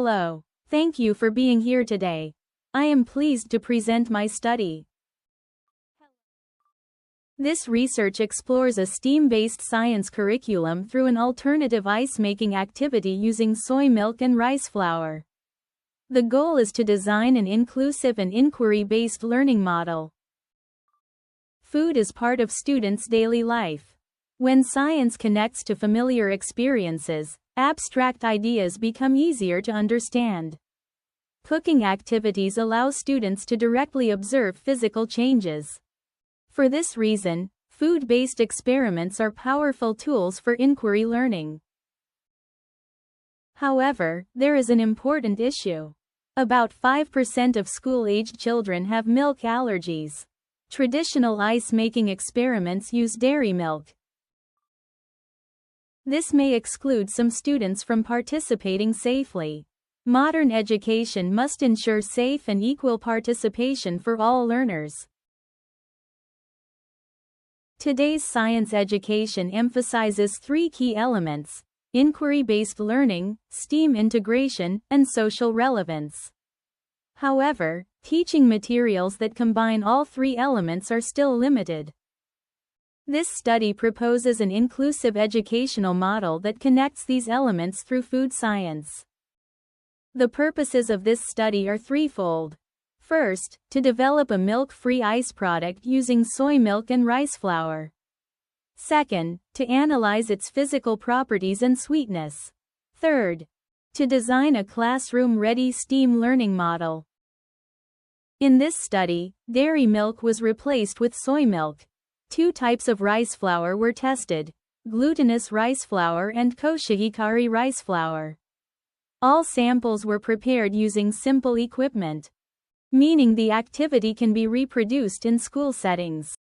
Hello. Thank you for being here today. I am pleased to present my study. This research explores a STEAM-based science curriculum through an alternative ice-making activity using soy milk and rice flour. The goal is to design an inclusive and inquiry-based learning model. Food is part of students' daily life. When science connects to familiar experiences, abstract ideas become easier to understand. Cooking activities allow students to directly observe physical changes. For this reason, food-based experiments are powerful tools for inquiry learning. However, there is an important issue. About 5% of school-aged children have milk allergies. Traditional ice-making experiments use dairy milk. This may exclude some students from participating safely. Modern education must ensure safe and equal participation for all learners. Today's science education emphasizes three key elements: inquiry-based learning, STEAM integration, and social relevance. However, teaching materials that combine all three elements are still limited. This study proposes an inclusive educational model that connects these elements through food science. The purposes of this study are threefold. First, to develop a milk-free ice product using soy milk and rice flour. Second, to analyze its physical properties and sweetness. Third, to design a classroom-ready STEAM learning model. In this study, dairy milk was replaced with soy milk. Two types of rice flour were tested: glutinous rice flour and koshihikari rice flour. All samples were prepared using simple equipment, meaning the activity can be reproduced in school settings.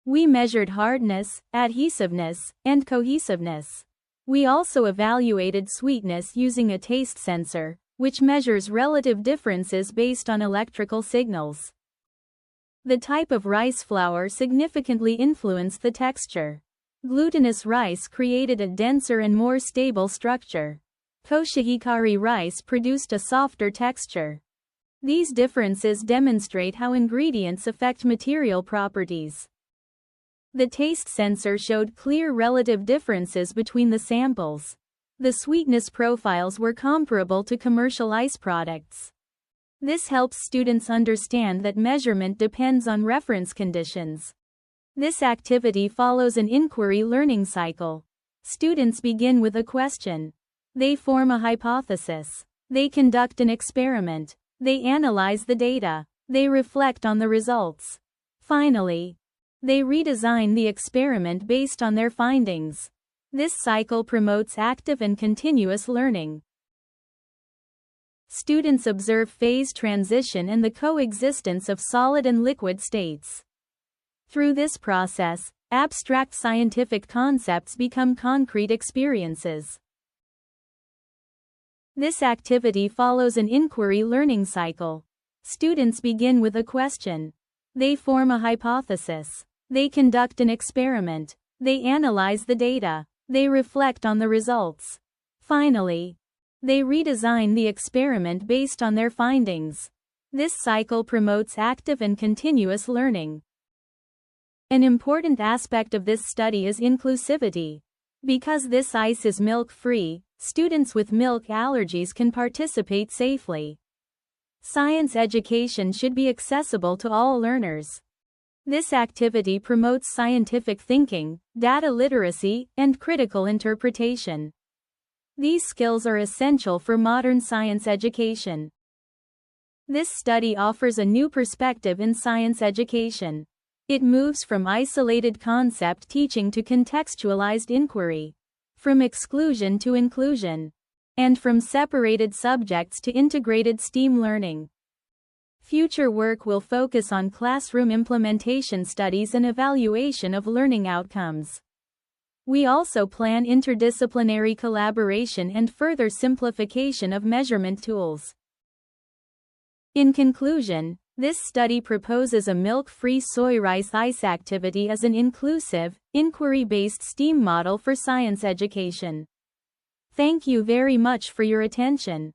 We measured hardness, adhesiveness, and cohesiveness. We also evaluated sweetness using a taste sensor, which measures relative differences based on electrical signals. The type of rice flour significantly influenced the texture. Glutinous rice created a denser and more stable structure. Koshihikari rice produced a softer texture. These differences demonstrate how ingredients affect material properties. The taste sensor showed clear relative differences between the samples. The sweetness profiles were comparable to commercial ice products. This helps students understand that measurement depends on reference conditions. This activity follows an inquiry learning cycle. Students begin with a question. They form a hypothesis. They conduct an experiment. They analyze the data. They reflect on the results. Finally, they redesign the experiment based on their findings. This cycle promotes active and continuous learning. Students observe phase transition and the coexistence of solid and liquid states. Through this process, abstract scientific concepts become concrete experiences. This activity follows an inquiry learning cycle. Students begin with a question. They form a hypothesis. They conduct an experiment. They analyze the data. They reflect on the results. Finally, they redesign the experiment based on their findings. This cycle promotes active and continuous learning. An important aspect of this study is inclusivity. Because this ice is milk-free, students with milk allergies can participate safely. Science education should be accessible to all learners. This activity promotes scientific thinking, data literacy, and critical interpretation. These skills are essential for modern science education. This study offers a new perspective in science education. It moves from isolated concept teaching to contextualized inquiry, from exclusion to inclusion, and from separated subjects to integrated STEAM learning. Future work will focus on classroom implementation studies and evaluation of learning outcomes. We also plan interdisciplinary collaboration and further simplification of measurement tools. In conclusion, this study proposes a milk-free soy rice ice activity as an inclusive, inquiry-based STEAM model for science education. Thank you very much for your attention.